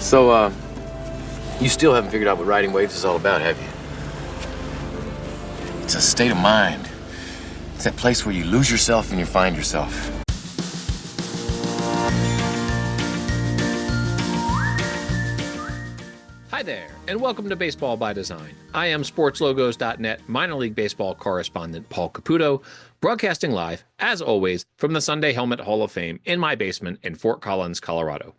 So, you still haven't figured out what riding waves is all about, have you? It's a state of mind. It's that place where you lose yourself and you find yourself. Hi there, and welcome to Baseball by Design. I am SportsLogos.net minor league baseball correspondent Paul Caputo, broadcasting live, as always, from the Sunday Helmet Hall of Fame in my basement in Fort Collins, Colorado.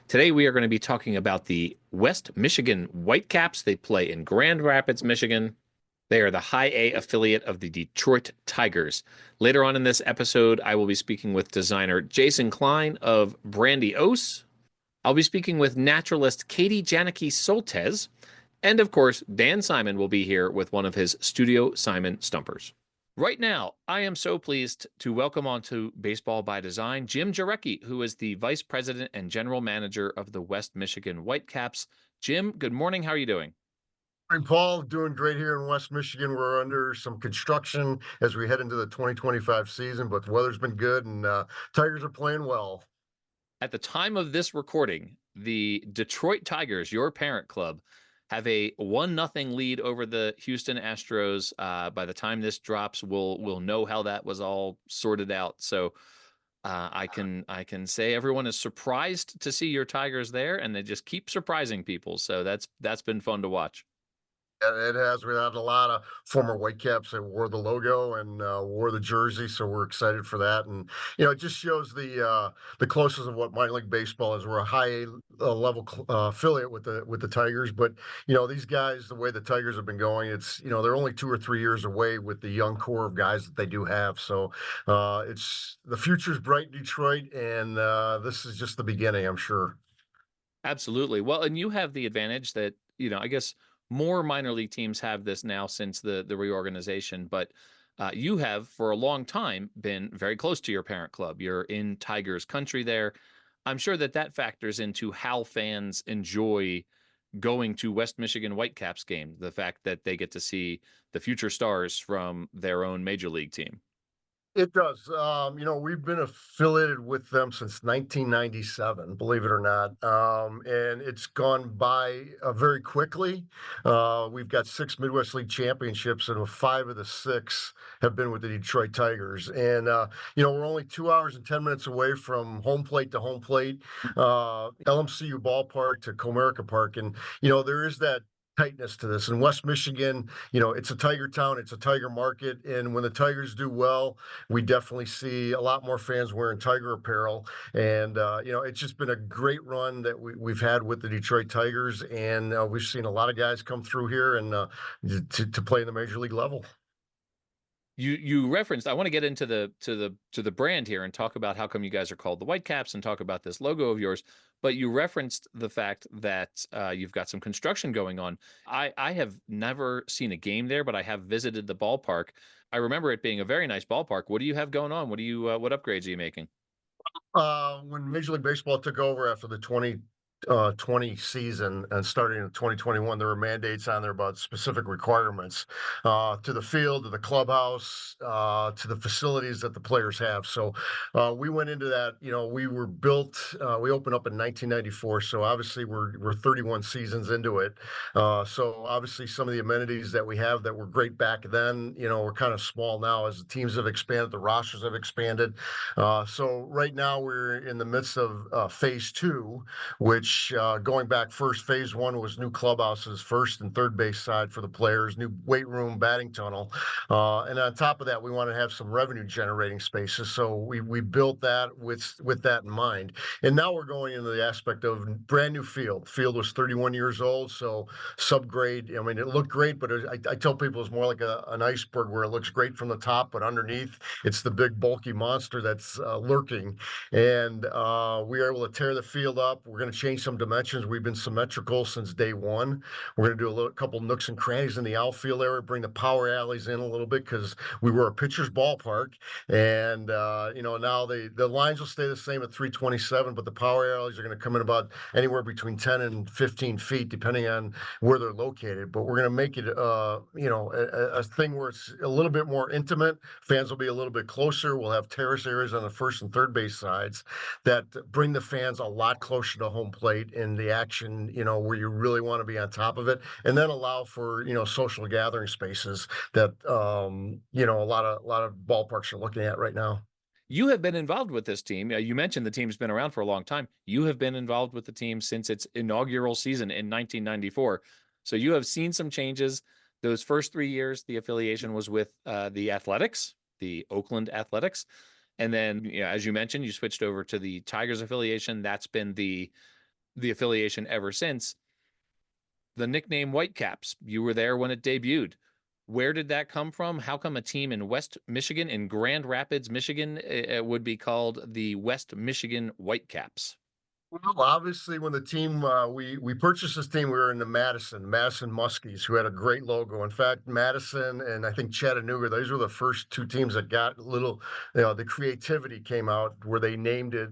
Today we are going to be talking about the West Michigan Whitecaps. They play in Grand Rapids, Michigan. They are the High A affiliate of the Detroit Tigers. Later on in this episode, I will be speaking with designer Jason Klein of Brandy Ose. I'll be speaking with naturalist Katie Janicki Soltesz. And of course, Dan Simon will be here with one of his Studio Simon Stumpers. Right now, I am so pleased to welcome onto Baseball by Design Jim Jarecki, who is the Vice President and General Manager of the West Michigan Whitecaps. Jim, good morning. How are you doing? Morning, Paul. Doing great here in West Michigan. We're under some construction as we head into the 2025 season, but the weather's been good and Tigers are playing well. At the time of this recording, the Detroit Tigers, your parent club, have a 1-0 lead over the Houston Astros. By the time this drops, we'll know how that was all sorted out. So I can say everyone is surprised to see your Tigers there, and they just keep surprising people. So that's been fun to watch. It has. We had a lot of former Whitecaps that wore the logo and wore the jersey, so we're excited for that. And it just shows the closeness of what minor league baseball is. We're a high level affiliate with the Tigers, but these guys, the way the Tigers have been going, it's they're only 2 or 3 years away with the young core of guys that they do have. So it's the future's bright in Detroit, and this is just the beginning, I'm sure. Absolutely. Well, and you have the advantage that I guess more minor league teams have this now since the reorganization, but you have for a long time been very close to your parent club. You're in Tigers country there. I'm sure that factors into how fans enjoy going to West Michigan Whitecaps games, the fact that they get to see the future stars from their own major league team. It does. We've been affiliated with them since 1997, believe it or not. And it's gone by very quickly. We've got 6 Midwest League championships, and 5 of the 6 have been with the Detroit Tigers. And, we're only 2 hours and 10 minutes away from home plate to home plate, LMCU ballpark to Comerica Park. And, there is that tightness to this. In West Michigan, it's a Tiger town, it's a Tiger market. And when the Tigers do well, we definitely see a lot more fans wearing Tiger apparel. And, it's just been a great run that we've had with the Detroit Tigers. And we've seen a lot of guys come through here and to play in the major league level. You referenced, I want to get into the brand here and talk about how come you guys are called the Whitecaps and talk about this logo of yours. But you referenced the fact that you've got some construction going on. I have never seen a game there, but I have visited the ballpark. I remember it being a very nice ballpark. What do you have going on? What upgrades are you making? When Major League Baseball took over after the 2020 season and starting in 2021, there were mandates on there about specific requirements to the field, to the clubhouse, to the facilities that the players have. So we went into that. We were built. We opened up in 1994, so obviously we're 31 seasons into it. So obviously some of the amenities that we have that were great back then, we're kind of small now as the teams have expanded, the rosters have expanded. So right now we're in the midst of phase 2, which going back first, phase 1 was new clubhouses, first and third base side for the players, new weight room, batting tunnel. And on top of that, we want to have some revenue generating spaces. So we built that with that in mind. And now we're going into the aspect of brand new field. Field was 31 years old, so subgrade. I mean, it looked great, but I tell people it's more like an iceberg where it looks great from the top, but underneath it's the big bulky monster that's lurking. And we are able to tear the field up. We're going to change some dimensions. We've been symmetrical since day one. We're going to do a couple nooks and crannies in the outfield area, bring the power alleys in a little bit because we were a pitcher's ballpark. And, now the lines will stay the same at 327, but the power alleys are going to come in about anywhere between 10 and 15 feet, depending on where they're located. But we're going to make it, a thing where it's a little bit more intimate. Fans will be a little bit closer. We'll have terrace areas on the first and third base sides that bring the fans a lot closer to home plate. plate and the action, where you really want to be on top of it, and then allow for, social gathering spaces that, a lot of ballparks are looking at right now. You have been involved with this team. You mentioned the team's been around for a long time. You have been involved with the team since its inaugural season in 1994. So you have seen some changes. Those first 3 years, the affiliation was with the Athletics, the Oakland Athletics. And then, as you mentioned, you switched over to the Tigers affiliation. That's been the affiliation ever since. The nickname Whitecaps, you were there when it debuted. Where did that come from? How come a team in West Michigan, in Grand Rapids, Michigan, would be called the West Michigan Whitecaps? Well, obviously, when the team we purchased this team, we were in the Madison Muskies, who had a great logo. In fact, Madison and I think Chattanooga, those were the first two teams that got little, the creativity came out where they named it,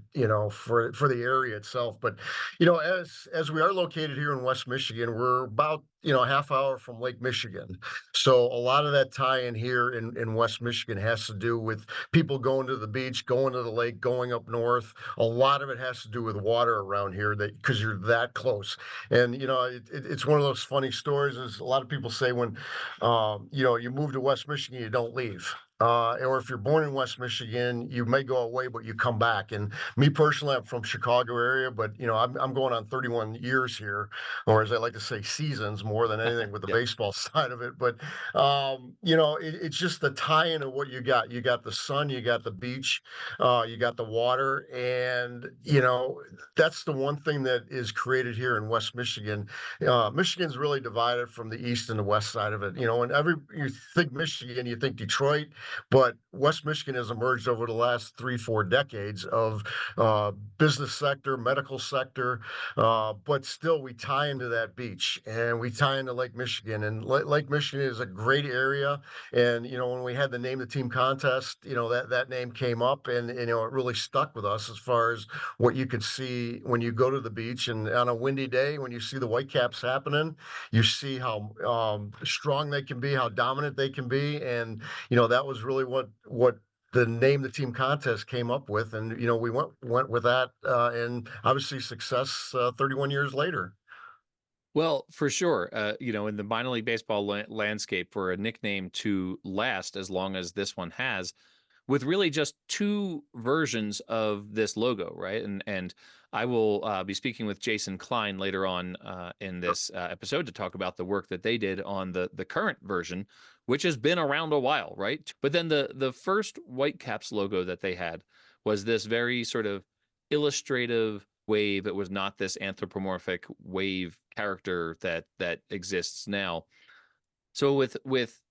for the area itself. But as we are located here in West Michigan, we're about a half hour from Lake Michigan. So a lot of that tie in here in West Michigan has to do with people going to the beach, going to the lake, going up north. A lot of it has to do with water around here, that because you're that close. And it's one of those funny stories. Is a lot of people say when you move to West Michigan, you don't leave. Or if you're born in West Michigan, you may go away, but you come back. And me personally, I'm from Chicago area, but I'm going on 31 years here, or as I like to say, seasons more than anything with the Yeah. baseball side of it. But it's just the tie-in of what you got. You got the sun, you got the beach, you got the water, and that's the one thing that is created here in West Michigan. Michigan's really divided from the east and the west side of it. When you think Michigan, you think Detroit, but West Michigan has emerged over the last 3-4 decades of business sector, medical sector, but still we tie into that beach and we tie into Lake Michigan. And Lake Michigan is a great area. And when we had the name the team contest, that name came up, and it really stuck with us as far as what you could see when you go to the beach. And on a windy day, when you see the Whitecaps happening, you see how strong they can be, how dominant they can be. And that was really what the name the team contest came up with. And we went with that, and obviously success 31 years later. Well, for sure. In the minor league baseball landscape, for a nickname to last as long as this one has, with really just two versions of this logo, right? And I will be speaking with Jason Klein later on in this episode to talk about the work that they did on the current version, which has been around a while, right? But then the first Whitecaps logo that they had was this very sort of illustrative wave. It was not this anthropomorphic wave character that exists now. So with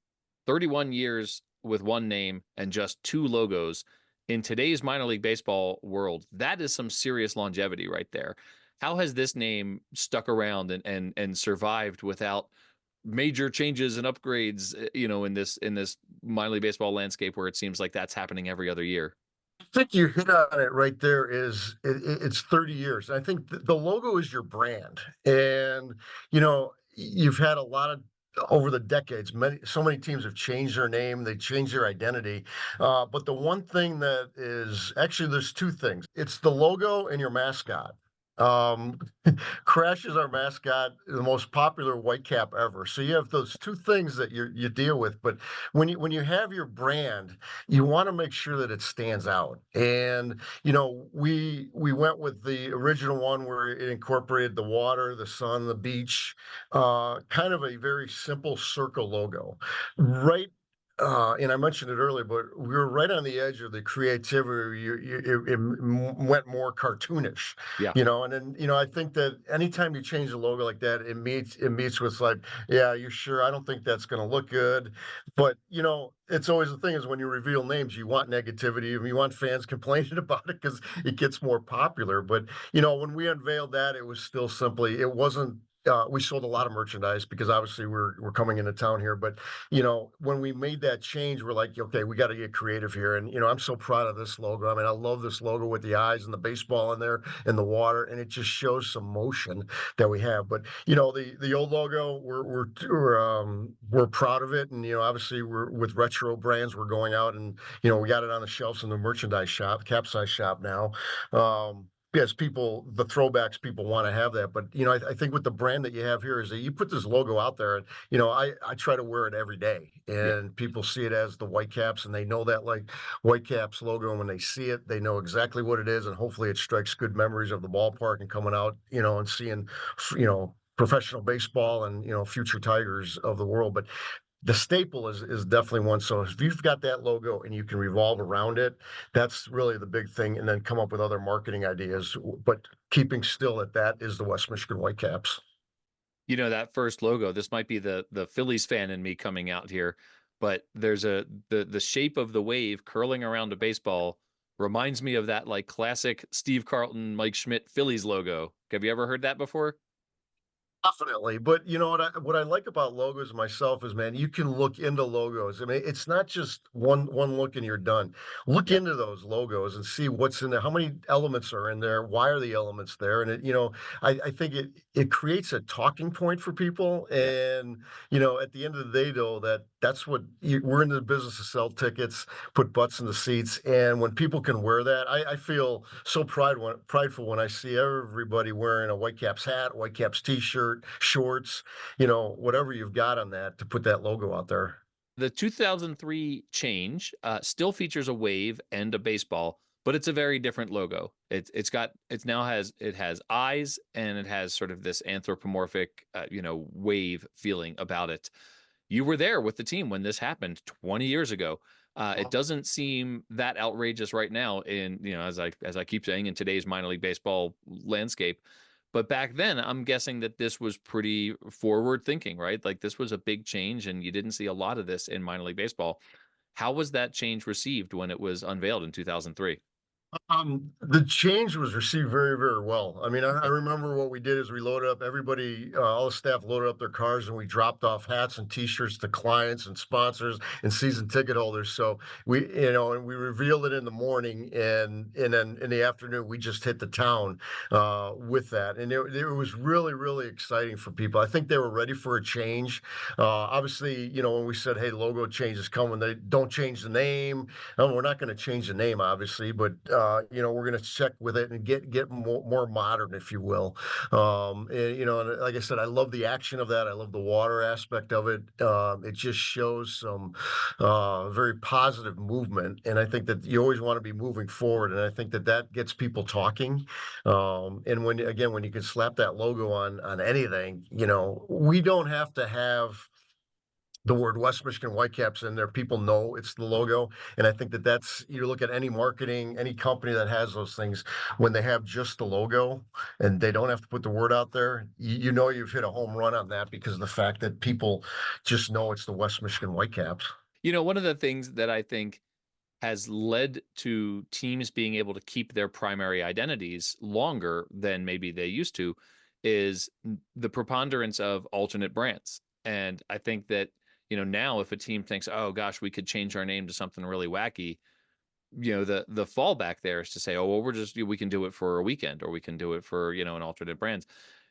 31 years with one name and just two logos in today's minor league baseball world, that is some serious longevity right there. How has this name stuck around and survived without major changes and upgrades, in this minor league baseball landscape where it seems like that's happening every other year? I think you hit on it right there. It's 30 years. I think the logo is your brand, and you've had a lot of over the decades. So many teams have changed their name, they changed their identity. But the one thing that is actually, there's two things. It's the logo and your mascot. Um, Crash is our mascot, the most popular Whitecap ever. So you have those two things that you deal with. But when you have your brand, you want to make sure that it stands out. And we went with the original one where it incorporated the water, the sun, the beach, kind of a very simple circle logo, right? And I mentioned it earlier, but we were right on the edge of the creativity. It went more cartoonish, Yeah. and then I think that anytime you change a logo like that, it meets with like, yeah, you sure? I don't think that's going to look good. But it's always the thing is when you reveal names, you want negativity and you want fans complaining about it because it gets more popular. But when we unveiled that, it was still simply, it wasn't. We sold a lot of merchandise because obviously we're coming into town here. But when we made that change, we're like, okay, we got to get creative here. And I'm so proud of this logo. I mean, I love this logo with the eyes and the baseball in there and the water, and it just shows some motion that we have. But the old logo, we're proud of it, and obviously we're with retro brands. We're going out and we got it on the shelves in the merchandise shop, capsize shop now. yes, people, the throwbacks, people want to have that. But, I think with the brand that you have here is that you put this logo out there and, I try to wear it every day Yeah. and people see it as the Whitecaps and they know that like Whitecaps logo. And when they see it, they know exactly what it is. And hopefully it strikes good memories of the ballpark and coming out, and seeing, professional baseball and, future Tigers of the world. But the staple is definitely one. So if you've got that logo and you can revolve around it, that's really the big thing. And then come up with other marketing ideas, but keeping still at that is the West Michigan Whitecaps. That first logo, this might be the Phillies fan in me coming out here, but there's the shape of the wave curling around a baseball reminds me of that like classic Steve Carlton, Mike Schmidt Phillies logo. Have you ever heard that before? Definitely, but you know what I like about logos myself is, man, you can look into logos. I mean, it's not just one look and you're done. Look Yeah. into those logos and see what's in there. How many elements are in there? Why are the elements there? And I think it creates a talking point for people. Yeah. And at the end of the day, though, that's what we're in the business to sell tickets, put butts in the seats, and when people can wear that, I feel so prideful when I see everybody wearing a Whitecaps hat, Whitecaps t-shirt, shorts, whatever you've got on that to put that logo out there. The 2003 change still features a wave and a baseball, but it's a very different logo. It has eyes and it has sort of this anthropomorphic wave feeling about it. You were there with the team when this happened 20 years ago. It doesn't seem that outrageous right now in, as I keep saying, in today's minor league baseball landscape. But back then, I'm guessing that this was pretty forward thinking, right? Like this was a big change, and you didn't see a lot of this in minor league baseball. How was that change received when it was unveiled in 2003? The change was received very, very well. I mean, I Okay. remember what we did is we loaded up everybody, all the staff loaded up their cars and we dropped off hats and t-shirts to clients and sponsors and season ticket holders. So and we revealed it in the morning and then in the afternoon, we just hit the town, with that. And it was really, really exciting for people. I think they were ready for a change. Obviously, when we said, hey, logo change is coming, they don't change the name. We're not going to change the name, obviously, but we're going to check with it and get more modern, if you will. And like I said, I love the action of that. I love the water aspect of it. It just shows some very positive movement, and I think that you always want to be moving forward. And I think that gets people talking. And when you can slap that logo on anything, we don't have to have the word West Michigan Whitecaps in there. People know it's the logo. And I think that's, you look at any marketing, any company that has those things, when they have just the logo and they don't have to put the word out there, you've hit a home run on that because of the fact that people just know it's the West Michigan Whitecaps. One of the things that I think has led to teams being able to keep their primary identities longer than maybe they used to is the preponderance of alternate brands. And I think that, now if a team thinks, oh gosh, we could change our name to something really wacky, the fallback there is to say, oh, well, we can do it for a weekend or we can do it for, an alternate brands.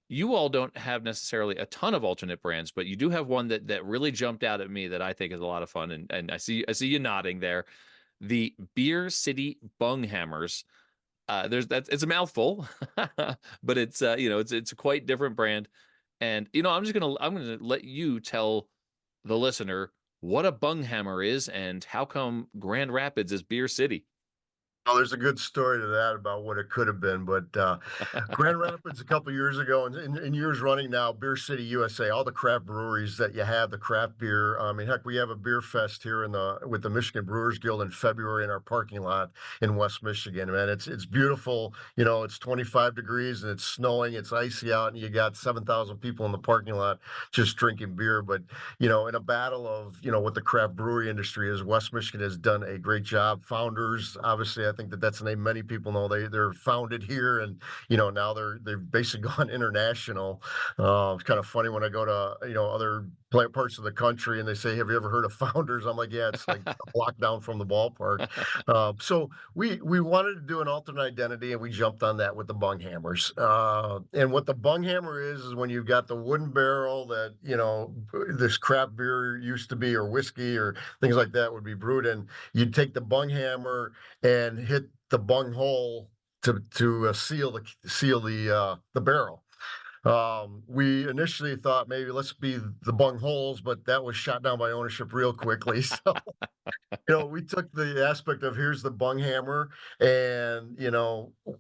You all don't have necessarily a ton of alternate brands, but you do have one that really jumped out at me that I think is a lot of fun. And I see you nodding there, the Beer City Bunghammers. It's a mouthful, but it's a quite different brand. And I'm gonna let you tell the listener what a bunghammer is and how come Grand Rapids is Beer City. Oh, there's a good story to that about what it could have been, but Grand Rapids a couple years ago and in years running now, Beer City, USA, all the craft breweries that you have, the craft beer. I mean, heck, we have a beer fest here with the Michigan Brewers Guild in February in our parking lot in West Michigan. Man, it's beautiful. It's 25 degrees and it's snowing, it's icy out, and you got 7,000 people in the parking lot just drinking beer. But in a battle of what the craft brewery industry is, West Michigan has done a great job. Founders, obviously, I think that's a name many people know. They're founded here, and now they've basically gone international. It's kind of funny when I go to other parts of the country and they say, "Have you ever heard of Founders?" I'm like, "Yeah, it's like a block down from the ballpark." So we wanted to do an alternate identity, and we jumped on that with the Bunghammers. And what the Bunghammer is when you've got the wooden barrel that this craft beer used to be, or whiskey, or things like that would be brewed in. You'd take the Bunghammer and hit the bung hole to seal the barrel. We initially thought maybe let's be the bung holes, but that was shot down by ownership real quickly. So we took the aspect of here's the bung hammer, and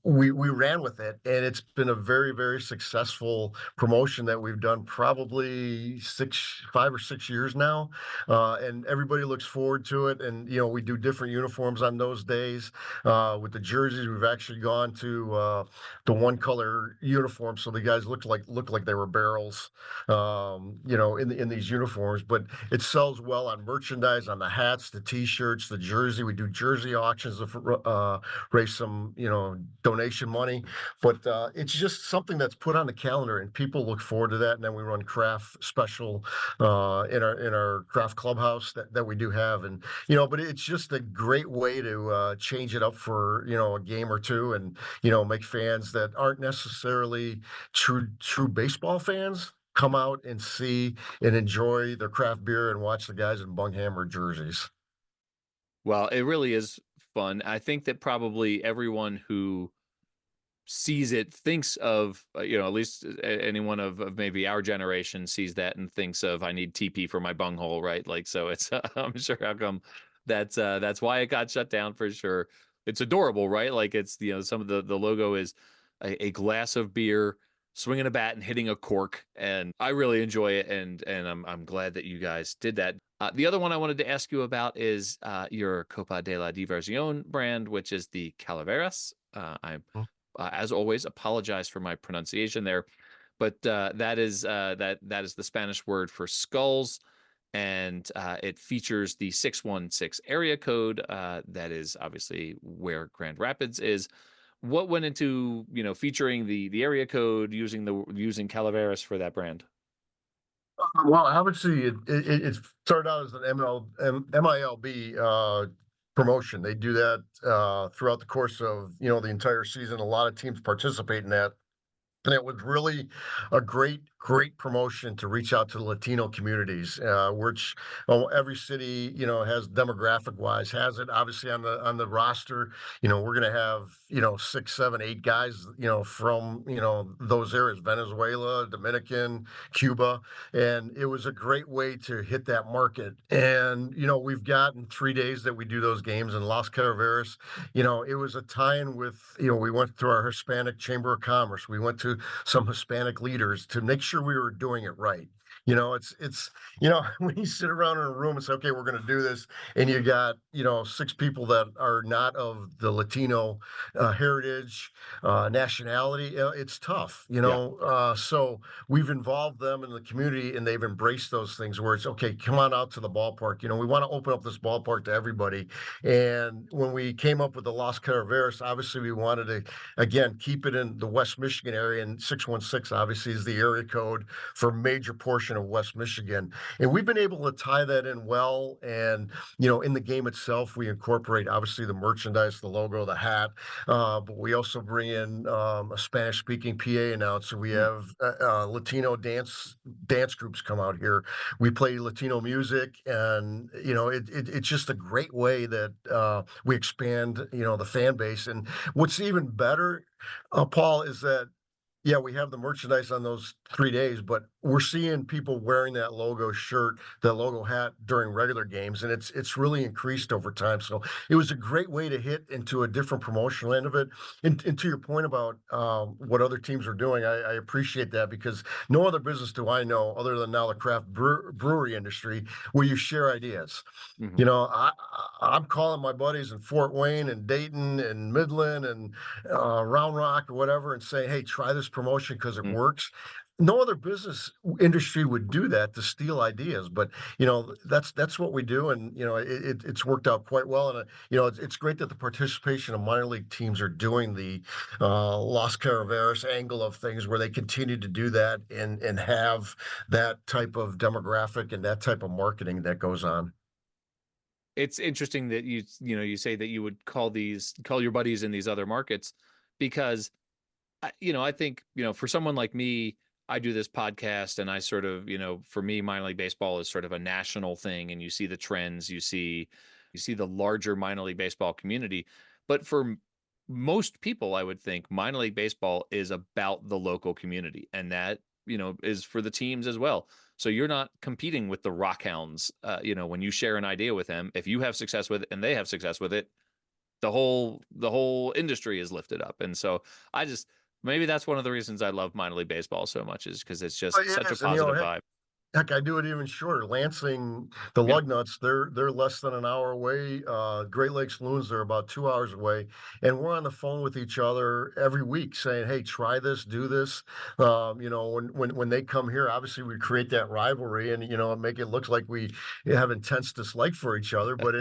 we ran with it, and it's been a very, very successful promotion that we've done probably 5 or 6 years now, and everybody looks forward to it. And we do different uniforms on those days. With the jerseys, we've actually gone to the one color uniform, so the guys look like they were barrels, in these uniforms. But it sells well on merchandise, on the hats, the T-shirts, the jersey. We do jersey auctions to raise some, donation money. But it's just something that's put on the calendar, and people look forward to that. And then we run craft special in our craft clubhouse that we do have, and but it's just a great way to change it up for a game or two, and make fans that aren't necessarily true baseball fans come out and see and enjoy their craft beer and watch the guys in bunghammer jerseys. Well, it really is fun. I think that probably everyone who sees it thinks of, at least anyone of maybe our generation sees that and thinks of, I need TP for my bunghole, right? Like, so it's, I'm sure how come that's why it got shut down for sure. It's adorable, right? Like it's, some of the logo is a glass of beer, swinging a bat and hitting a cork. And I really enjoy it. And I'm glad that you guys did that. The other one I wanted to ask you about is your Copa de la Diversión brand, which is the Calaveras. I'm as always, apologize for my pronunciation there, but that is the Spanish word for skulls, and it features the 616 area code. That is obviously where Grand Rapids is. What went into featuring the area code, using Calaveras for that brand? Well, obviously, it started out as an MILB promotion. They do that throughout the course of the entire season. A lot of teams participate in that. And it was really a great promotion to reach out to the Latino communities, which every city, has demographic wise has it. Obviously, on the roster, we're going to have 6, 7, 8 guys, from those areas: Venezuela, Dominican, Cuba, and it was a great way to hit that market. And we've gotten 3 days that we do those games in Las Calaveras. It was a tie-in with we went through our Hispanic Chamber of Commerce. We went to some Hispanic leaders to make sure we were doing it right. It's when you sit around in a room and say, okay, we're going to do this, and you got 6 people that are not of the Latino heritage, nationality. It's tough. Yeah. So we've involved them in the community, and they've embraced those things where it's okay, come on out to the ballpark. We want to open up this ballpark to everybody. And when we came up with the Las Calaveras, obviously we wanted to again keep it in the West Michigan area, and 616 obviously is the area code for a major portion of West Michigan. And we've been able to tie that in well. And in the game itself, we incorporate obviously the merchandise, the logo, the hat, but we also bring in a Spanish speaking PA announcer. We have Latino dance groups come out here. We play Latino music, and it's just a great way that we expand the fan base. And what's even better, Paul, is that yeah, we have the merchandise on those 3 days, but we're seeing people wearing that logo shirt, that logo hat during regular games, and it's really increased over time. So it was a great way to hit into a different promotional end of it. And to your point about what other teams are doing, I appreciate that, because no other business do I know, other than now the craft brewery industry, where you share ideas. Mhm. I'm calling my buddies in Fort Wayne and Dayton and Midland and Round Rock or whatever, and say, hey, try this promotion because it Mm. works. No other business industry would do that, to steal ideas, but that's what we do, and it's worked out quite well. And it's great that the participation of minor league teams are doing the Las Calaveras angle of things, where they continue to do that and have that type of demographic and that type of marketing that goes on. It's interesting that you say that you would call your buddies in these other markets, because I think, for someone like me, I do this podcast, and I sort of, for me, minor league baseball is sort of a national thing, and you see the trends, you see the larger minor league baseball community. But for most people, I would think, minor league baseball is about the local community, and that is for the teams as well. So you're not competing with the Rockhounds. When you share an idea with them, if you have success with it and they have success with it, the whole industry is lifted up. And so I just maybe that's one of the reasons I love minor league baseball so much, is because it's Oh, just it such a is, and positive vibe. heck, I do it even shorter. Lansing, the Yeah. Lugnuts, they're less than an hour away. Great Lakes Loons, they're about 2 hours away, and we're on the phone with each other every week, saying, "Hey, try this, do this." When they come here, obviously we create that rivalry, and make it look like we have intense dislike for each other. But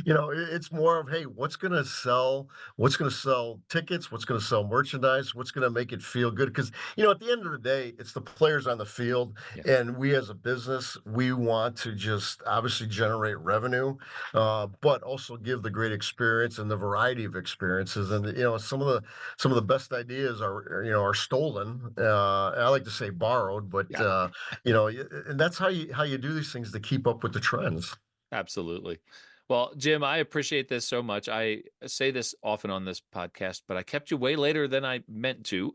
it's more of, hey, what's going to sell? What's going to sell tickets? What's going to sell merchandise? What's going to make it feel good? Because at the end of the day, it's the players on the field. Yeah. And we as a business, we want to just obviously generate revenue, but also give the great experience and the variety of experiences. And some of the best ideas are stolen. I like to say borrowed, but Yeah. and that's how you do these things to keep up with the trends. Absolutely. Well, Jim, I appreciate this so much. I say this often on this podcast, but I kept you way later than I meant to.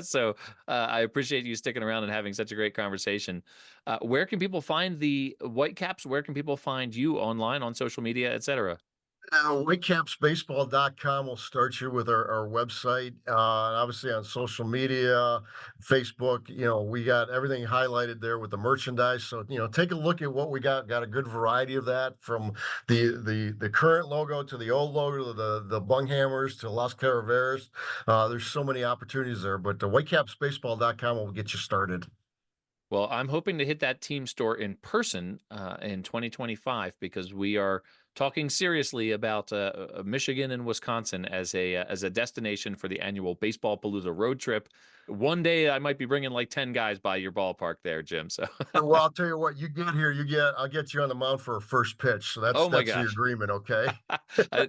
So I appreciate you sticking around and having such a great conversation. Where can people find the Whitecaps? Where can people find you online, on social media, etc.? Whitecapsbaseball.com will start you with our website. And obviously on social media, Facebook, we got everything highlighted there with the merchandise. So, take a look at what we got. Got a good variety of that, from the current logo to the old logo to the Bunghammers to Las Calaveras. There's so many opportunities there, but whitecapsbaseball.com will get you started. Well, I'm hoping to hit that team store in person in 2025, because we are talking seriously about Michigan and Wisconsin as a destination for the annual Baseball Palooza road trip. One day, I might be bringing like 10 guys by your ballpark there, Jim. So, Well, I'll tell you what, you get here, I'll get you on the mound for a first pitch. So that's oh my that's the gosh, agreement, okay?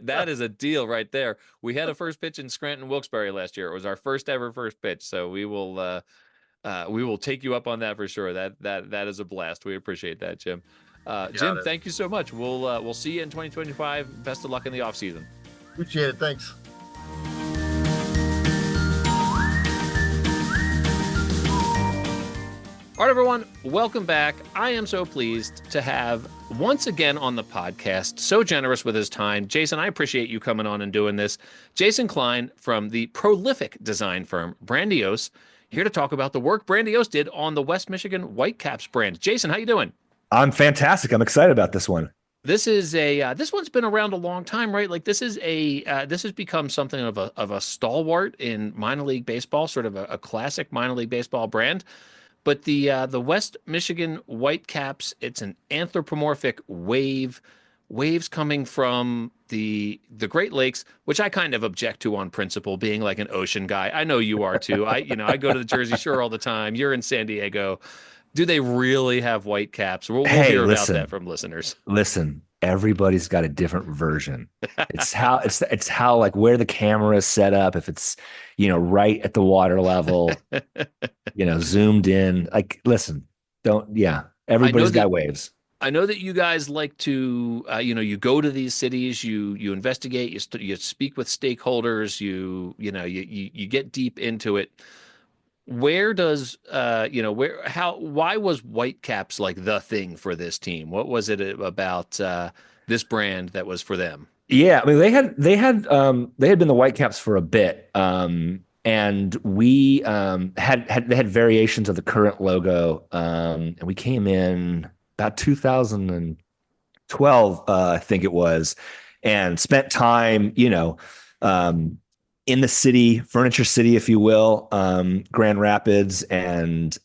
that is a deal right there. We had a first pitch in Scranton Wilkes-Barre last year. It was our first ever first pitch. So we will take you up on that for sure. That is a blast. We appreciate that, Jim. Got Jim, it. thank you so much. We'll see you in 2025. Best of luck in the off season. Appreciate it. Thanks. All right, everyone, welcome back. I am so pleased to have once again on the podcast, so generous with his time. Jason, I appreciate you coming on and doing this. Jason Klein from the prolific design firm Brandiose, here to talk about the work Brandiose did on the West Michigan Whitecaps brand. Jason, how you doing? I'm fantastic. I'm excited about this one. This one's been around a long time, right? Like this has become something of a stalwart in minor league baseball, sort of a classic minor league baseball brand. But the West Michigan Whitecaps, it's an anthropomorphic waves coming from the Great Lakes, which I kind of object to on principle, being like an ocean guy. I know you are too. I go to the Jersey Shore all the time. You're in San Diego. Do they really have Whitecaps? We'll Hey, hear about listen, that from listeners. listen. Everybody's got a different version. It's how like where the camera is set up. If it's right at the water level, zoomed in. Like, listen, don't. Yeah, everybody's got waves. I know that you guys like to, you go to these cities, you investigate, you speak with stakeholders, you get deep into it. Where does why was Whitecaps like the thing for this team? What was it about this brand that was for them? Yeah, I mean they had been the Whitecaps for a bit, and we they had variations of the current logo, and we came in about 2012, I think it was, and spent time, in the city, Furniture City, if you will, Grand Rapids. And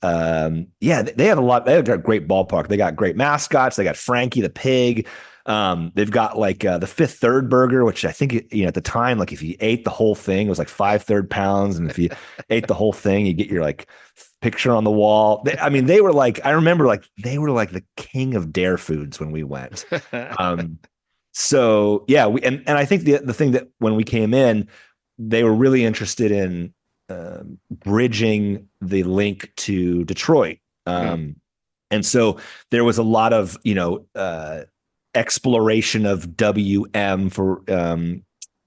yeah, they have a lot. They have a great ballpark. They got great mascots. They got Frankie the pig. They've got like the Fifth Third burger, which I think, at the time, like if you ate the whole thing, it was like 5 third pounds. And if you ate the whole thing, you get your like picture on the wall. They were like, I remember like they were like the king of dare foods when we went. So yeah, and I think the thing that when we came in, they were really interested in bridging the link to Detroit. And so there was a lot of, exploration of WM for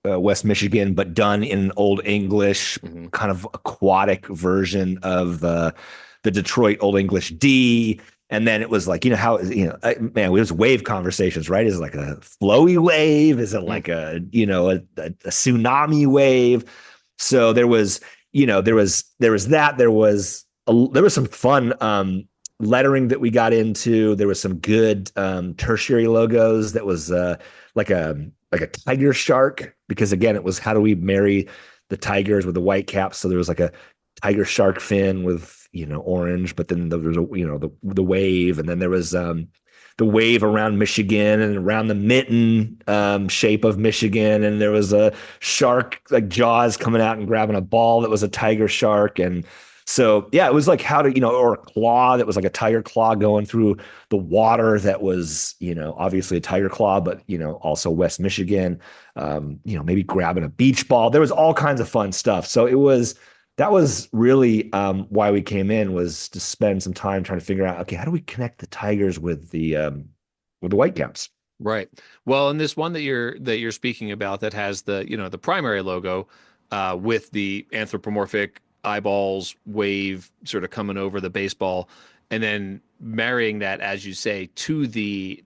West Michigan, but done in Old English, kind of aquatic version of the Detroit Old English D. And then it was like, how, man, it was wave conversations, right? Is it like a flowy wave? Is it like a tsunami wave? So there was, there was that, there was some fun, lettering that we got into. There was some good, tertiary logos that was, like a tiger shark, because again, it was, how do we marry the Tigers with the Whitecaps? So there was like a tiger shark fin with, orange, but then there was the wave, and then there was the wave around Michigan and around the mitten shape of Michigan, and there was a shark, like jaws coming out and grabbing a ball that was a tiger shark. And so yeah, it was like how to, or a claw that was like a tiger claw going through the water that was, obviously a tiger claw, but also West Michigan, maybe grabbing a beach ball. There was all kinds of fun stuff. So that was really why we came in, was to spend some time trying to figure out, okay, how do we connect the Tigers with the Whitecaps? Right. Well, and this one that you're speaking about that has the, the primary logo with the anthropomorphic eyeballs wave sort of coming over the baseball, and then marrying that, as you say, to the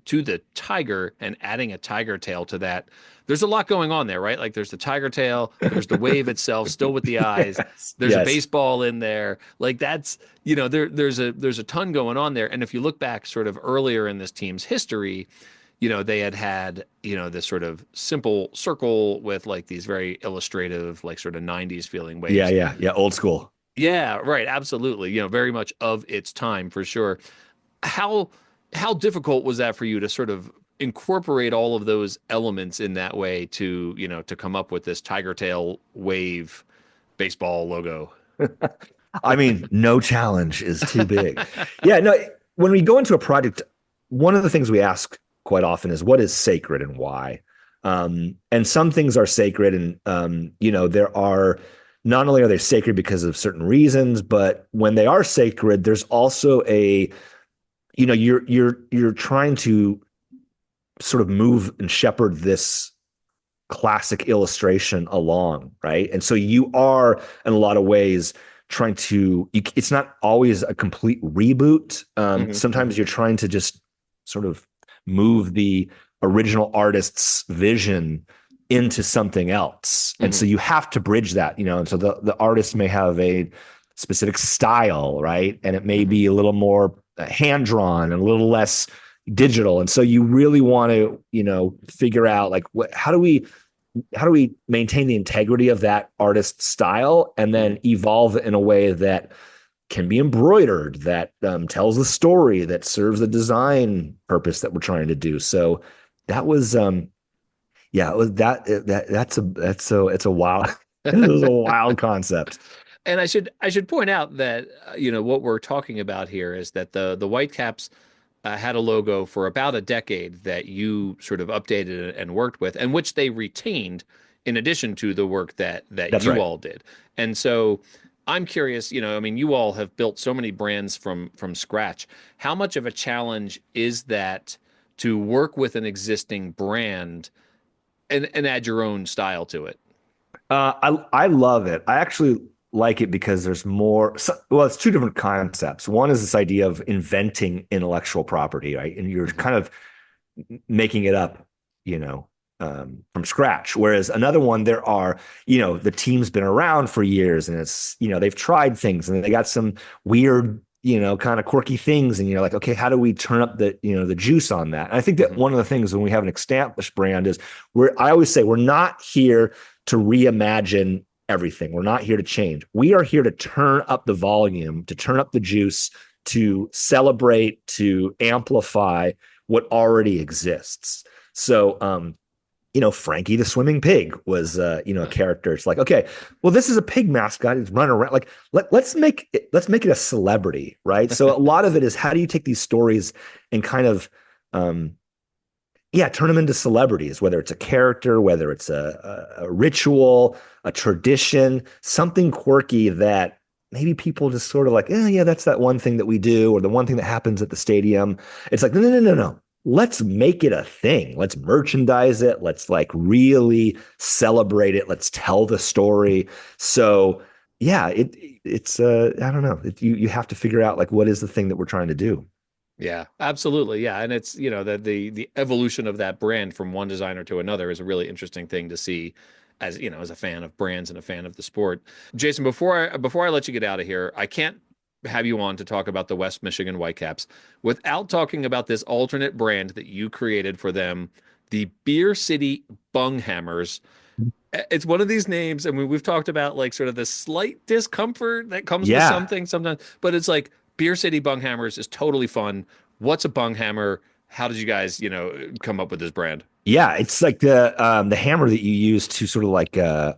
tiger and adding a tiger tail to that. There's a lot going on there, right? Like there's the tiger tail, there's the wave itself still with the eyes. There's a baseball in there. Like that's, there's a ton going on there. And if you look back sort of earlier in this team's history, they had, this sort of simple circle with like these very illustrative, like sort of 90s feeling waves. Yeah. Old school. Yeah, right. Absolutely. Very much of its time for sure. How difficult was that for you to sort of incorporate all of those elements in that way to, to come up with this tiger tail wave baseball logo? I mean, no challenge is too big. Yeah, no, when we go into a project, one of the things we ask quite often is, what is sacred and why? And some things are sacred, and there are, not only are they sacred because of certain reasons, but when they are sacred, there's also a, you're trying to sort of move and shepherd this classic illustration along, right? And so you are, in a lot of ways, trying to, it's not always a complete reboot. Sometimes you're trying to just sort of move the original artist's vision into something else. And so you have to bridge that, and so the artist may have a specific style, right? And it may be a little more hand-drawn and a little less digital. And so you really want to, figure out like, how do we maintain the integrity of that artist's style and then evolve it in a way that can be embroidered, that tells the story, that serves the design purpose that we're trying to do. So that was, yeah, it was it's a wild, it was a wild concept. And I should point out that, what we're talking about here is that the Whitecaps had a logo for about a decade that you sort of updated and worked with, and which they retained in addition to the work that you all did. And so I'm curious, you all have built so many brands from scratch. How much of a challenge is that to work with an existing brand and add your own style to it? I love it. I actually like it because there's more. Well, it's two different concepts. One is this idea of inventing intellectual property, right? And you're kind of making it up, from scratch. Whereas another one, there are, the team's been around for years, and it's, they've tried things and they got some weird, kind of quirky things. And you're like, okay, how do we turn up the, the juice on that? And I think that one of the things when we have an established brand is I always say, we're not here to reimagine everything. We're not here to change. We are here to turn up the volume, to turn up the juice, to celebrate, to amplify what already exists. So, Frankie the swimming pig was, a character. It's like, okay, well, this is a pig mascot. He's running around. Like, let's make it a celebrity, right? So a lot of it is, how do you take these stories and kind of, turn them into celebrities, whether it's a character, whether it's a ritual, a tradition, something quirky that maybe people just sort of like, yeah, that's that one thing that we do, or the one thing that happens at the stadium. It's like, no. let's make it a thing. Let's merchandise it. Let's like really celebrate it. Let's tell the story. So yeah, it's I don't know. You have to figure out like what is the thing that we're trying to do. Yeah, absolutely. Yeah, and it's, the evolution of that brand from one designer to another is a really interesting thing to see as, as a fan of brands and a fan of the sport. Jason, before I let you get out of here, I can't have you on to talk about the West Michigan Whitecaps without talking about this alternate brand that you created for them, the Beer City Bunghammers. It's one of these names, and we've talked about like sort of the slight discomfort that comes with Yeah. something sometimes, but it's like Beer City Bunghammers is totally fun. What's a bunghammer? How did you guys, come up with this brand? Yeah, it's like the hammer that you use to sort of like to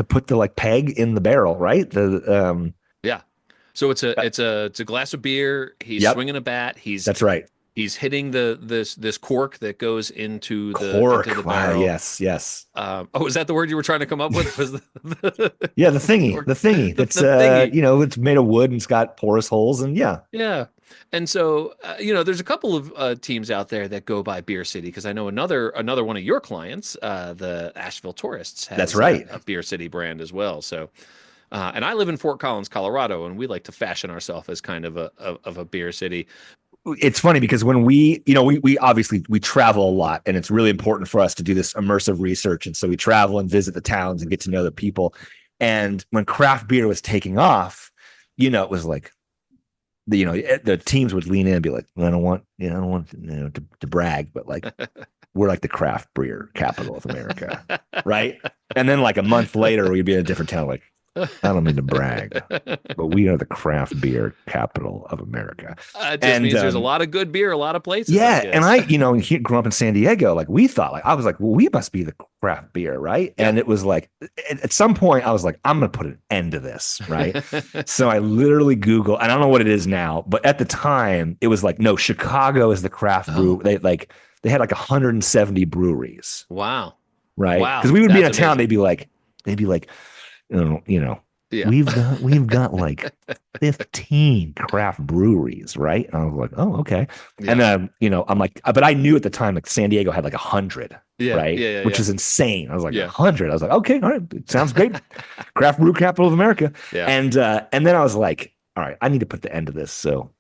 put the like peg in the barrel, right? The Yeah. So it's a glass of beer. He's yep, swinging a bat. that's right. He's hitting this cork that goes into the Cork. Wow, barrel. yes, yes. Oh, is that the word you were trying to come up with? Was Yeah, the thingy, cork? the thingy that's The thingy. it's made of wood and it's got porous holes and yeah. Yeah. And so, there's a couple of teams out there that go by Beer City because I know another one of your clients, the Asheville Tourists, That's has right. a Beer City brand as well. So, and I live in Fort Collins, Colorado, and we like to fashion ourselves as kind of a beer city. It's funny because when we obviously we travel a lot and it's really important for us to do this immersive research. And so we travel and visit the towns and get to know the people. And when craft beer was taking off, it was like the teams would lean in and be like, I don't want, to brag, but like we're like the craft beer capital of America. Right. And then like a month later, we'd be in a different town, like, I don't mean to brag, but we are the craft beer capital of America. It just means there's a lot of good beer, a lot of places. I Yeah, and I grew up in San Diego. Like we thought, like I was like, well, we must be the craft beer, right? Yeah. And it was like, at some point, I was like, I'm gonna put an end to this, right? So I literally Google, and I don't know what it is now, but at the time, it was like, no, Chicago is the craft brew. They had like 170 breweries, Wow. right? Wow. Because we would be in a That's town, amazing. they'd be like, Yeah. we've got like 15 craft breweries, right? And I was like, oh, okay. Yeah. And then, I'm like, but I knew at the time like San Diego had like 100, Yeah. right? Yeah. Which Yeah. is insane. I was like, Yeah. 100. I was like, okay, all right, it sounds great. Craft brew capital of America. Yeah. And then I was like, all right, I need to put the end to this. So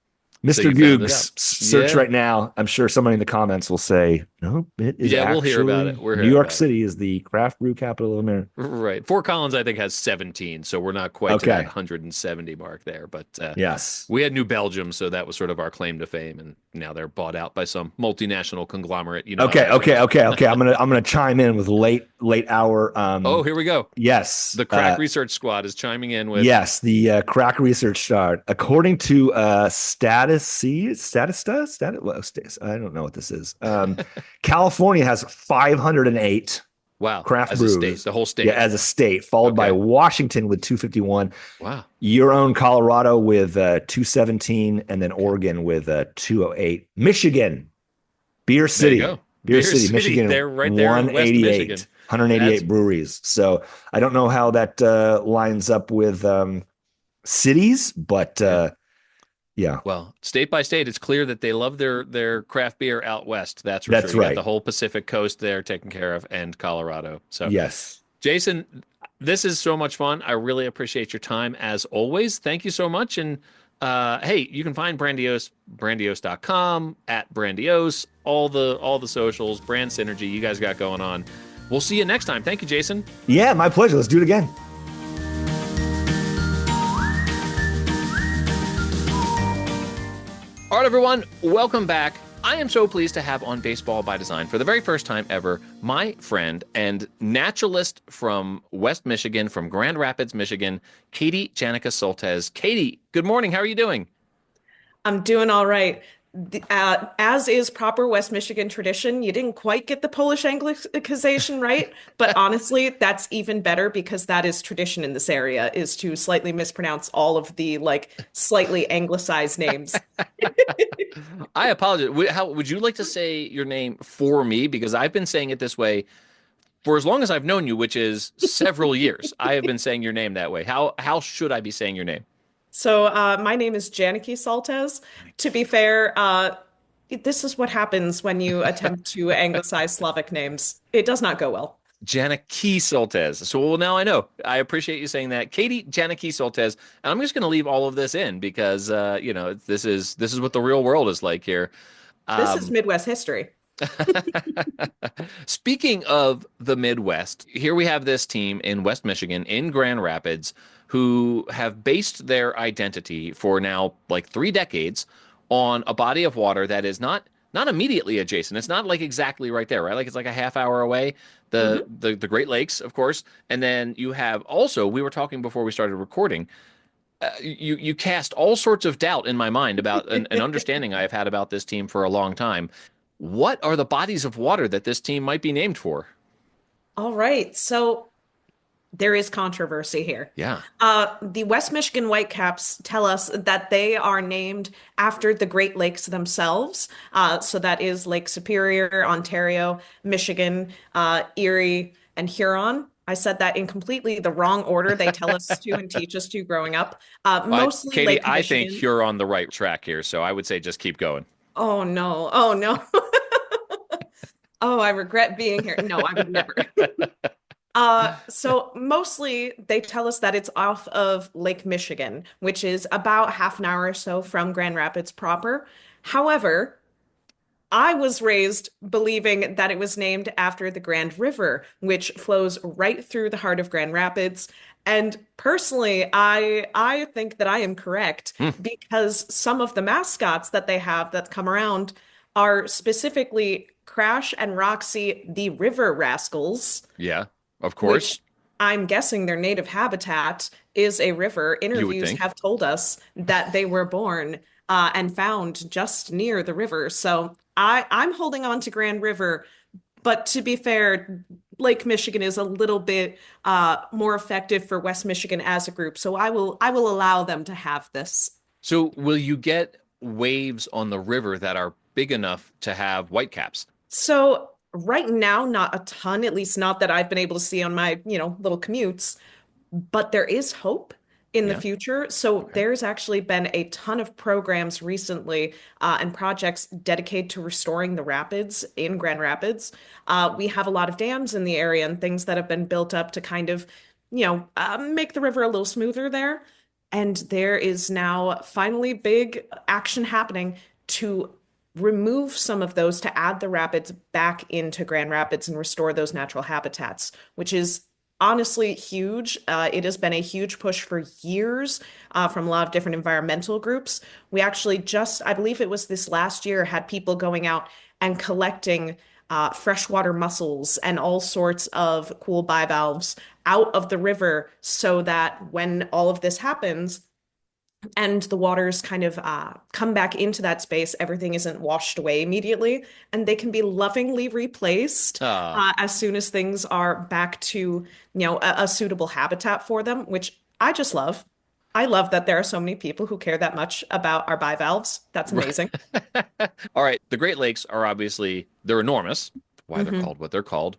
So Mr. you found it Googs, out. search Yeah. right now. I'm sure somebody in the comments will say, no, it is Yeah, we'll hear about actually it. We're New hearing York about it. City is the craft brew capital of America. Right. Fort Collins, I think, has 17, so we're not quite to Okay. that 170 mark there. But Yes. we had New Belgium, so that was sort of our claim to fame, and now they're bought out by some multinational conglomerate. How Okay. that goes. I'm gonna chime in with late hour. Oh, here we go. Yes. The Crack Research Squad is chiming in with. Yes, the crack research start. According to I don't know what this is. California has 508 Wow. craft As brews. a state, the whole state. Yeah, as a state, followed by Okay. Washington with 251, Wow. your own Colorado with 217, and then Oregon with 208. Michigan, Beer There City, you go. Beer City, Michigan, They're right there in West 188, Michigan. 188 That's- breweries. So I don't know how that lines up with cities, but yeah, Well, state by state, it's clear that they love their craft beer out west. That's for That's sure. You got right. the whole Pacific coast there taken care of, and Colorado. So, yes. Jason, this is so much fun. I really appreciate your time as always. Thank you so much. And hey, you can find Brandiose, brandiose.com, at Brandiose, all the socials, brand synergy you guys got going on. We'll see you next time. Thank you, Jason. Yeah, my pleasure. Let's do it again. All right, everyone, welcome back. I am so pleased to have on Baseball by Design for the very first time ever my friend and naturalist from West Michigan, from Grand Rapids, Michigan, Katie Janica Soltesz. Katie, good morning. How are you doing? I'm doing all right. As is proper West Michigan tradition, you didn't quite get the Polish Anglicization right, but honestly, that's even better because that is tradition in this area, is to slightly mispronounce all of the slightly anglicized names. I apologize. How would you like to say your name for me? Because I've been saying it this way for as long as I've known you, which is several years. I have been saying your name that way. How should I be saying your name? So my name is Janiki Saltez. To be fair, This is what happens when you attempt to anglicize Slavic names. It does not go well. Janaki Soltez. So well, now I know. I appreciate you saying that, Katie Janaki Soltez. And I'm just going to leave all of this in because this is what the real world is like here. This is Um, Midwest history. Speaking of the Midwest, here we have this team in West Michigan, in Grand Rapids, who have based their identity for now like 3 decades on a body of water that is not immediately adjacent. It's not like exactly right there, right? Like it's like a half hour away. Mhm. The Great Lakes, of course, and then you have also we were talking before we started recording. You cast all sorts of doubt in my mind about an understanding I have had about this team for a long time. What are the bodies of water that this team might be named for? All right. So there is controversy here. Yeah. The West Michigan Whitecaps tell us that they are named after the Great Lakes themselves. So that is Lake Superior, Ontario, Michigan, Erie, and Huron. I said that in completely the wrong order they tell us to and teach us to growing up. Mostly Katie, Lake I think Michigan. you're on the right track here, so I would say just keep going. Oh no. Oh no. Oh, I regret being here. No, I would never. So mostly they tell us that it's off of Lake Michigan, which is about half an hour or so from Grand Rapids proper. However, I was raised believing that it was named after the Grand River, which flows right through the heart of Grand Rapids. And personally, I think that I am correct Hmm. because some of the mascots that they have that come around are specifically Crash and Roxy, the River Rascals, Yeah, of course, which I'm guessing their native habitat is a river. you would Interviews think. have told us that they were born and found just near the river. So I'm holding on to Grand River, but to be fair, Lake Michigan is a little bit more effective for West Michigan as a group. So I will allow them to have this. So, will you get waves on the river that are big enough to have whitecaps? So right now, not a ton, at least not that I've been able to see on my, little commutes. But there is hope in the Yeah. future. So Okay. there's actually been a ton of programs recently and projects dedicated to restoring the rapids in Grand Rapids. We have a lot of dams in the area and things that have been built up to kind of, make the river a little smoother there. And there is now finally big action happening to remove some of those to add the rapids back into Grand Rapids and restore those natural habitats, which is honestly huge. It has been a huge push for years from a lot of different environmental groups. We actually just, I believe it was this last year, had people going out and collecting freshwater mussels and all sorts of cool bivalves out of the river so that when all of this happens, and the waters kind of come back into that space, everything isn't washed away immediately, and they can be lovingly replaced Uh, as soon as things are back to, a suitable habitat for them, which I just love. I love that there are so many people who care that much about our bivalves. That's amazing. all right. The Great Lakes are obviously they're enormous. Why they're Hmm. called what they're called.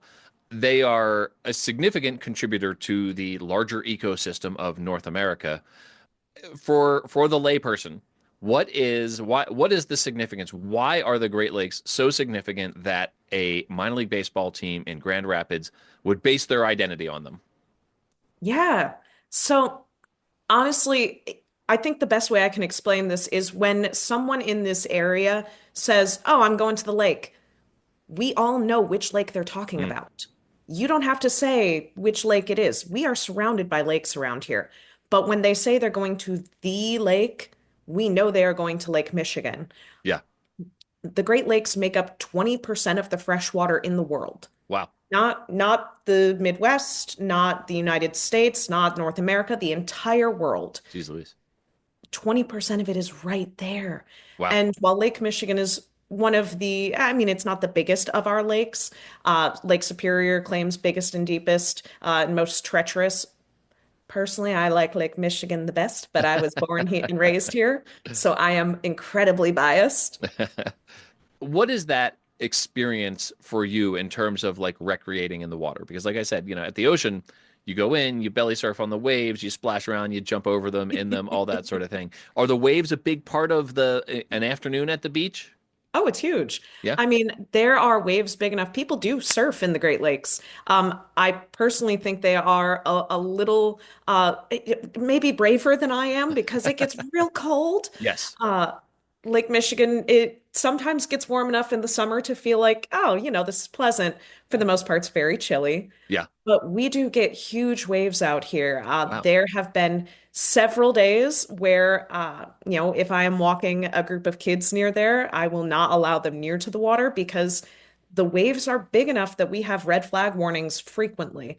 They are a significant contributor to the larger ecosystem of North America. For the layperson, what is the significance? Why are the Great Lakes so significant that a minor league baseball team in Grand Rapids would base their identity on them? Yeah. So honestly, I think the best way I can explain this is when someone in this area says, "Oh, I'm going to the lake." We all know which lake they're talking Hmm. about. You don't have to say which lake it is. We are surrounded by lakes around here. But when they say they're going to the lake, we know they are going to Lake Michigan. Yeah. The Great Lakes make up 20% of the fresh water in the world. Wow. Not the Midwest, not the United States, not North America, the entire world. Jeez Louise. 20% of it is right there. Wow. And while Lake Michigan is one of the, I mean, it's not the biggest of our lakes. Lake Superior claims biggest and deepest and most treacherous. Personally, I like Lake Michigan the best, but I was born here and raised here, so I am incredibly biased. What is that experience for you in terms of like recreating in the water? Because like I said, at the ocean, you go in, you belly surf on the waves, you splash around, you jump over them, in them, all that sort of thing. Are the waves a big part of the an afternoon at the beach? Oh, it's huge. Yeah. I mean, there are waves big enough. People do surf in the Great Lakes. I personally think they are a little maybe braver than I am because it gets real cold. Yes. Uh, Lake Michigan, it sometimes gets warm enough in the summer to feel like, oh, this is pleasant. For the most part, it's very chilly. Yeah. But we do get huge waves out here. Wow. There have been several days where, if I am walking a group of kids near there, I will not allow them near to the water because the waves are big enough that we have red flag warnings frequently.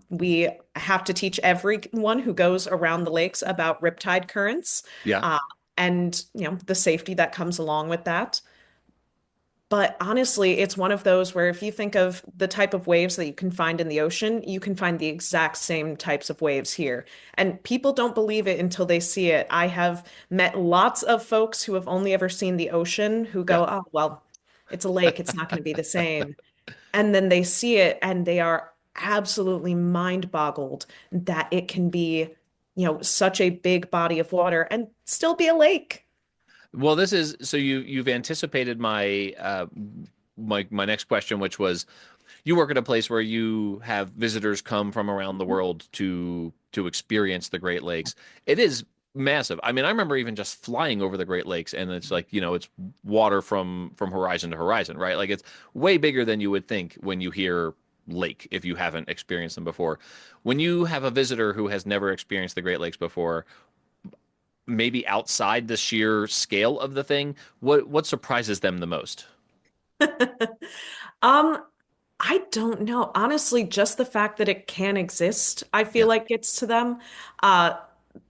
We have to teach everyone who goes around the lakes about riptide currents, Yeah. uh, and, the safety that comes along with that. But honestly, it's one of those where if you think of the type of waves that you can find in the ocean, you can find the exact same types of waves here. And people don't believe it until they see it. I have met lots of folks who have only ever seen the ocean who Yeah. go, oh, well, it's a lake. It's not going to be the same. And then they see it and they are absolutely mind boggled that it can be, such a big body of water and still be a lake. Well, this is so you've anticipated my next question, which was you work at a place where you have visitors come from around the world to experience the Great Lakes. It is massive. I mean, I remember even just flying over the Great Lakes, and it's like, it's water from horizon to horizon, right? Like it's way bigger than you would think when you hear lake if you haven't experienced them before. When you have a visitor who has never experienced the Great Lakes before, maybe outside the sheer scale of the thing, what surprises them the most? Um, I don't know. Honestly, just the fact that it can exist, I feel Yeah, like gets to them. Uh,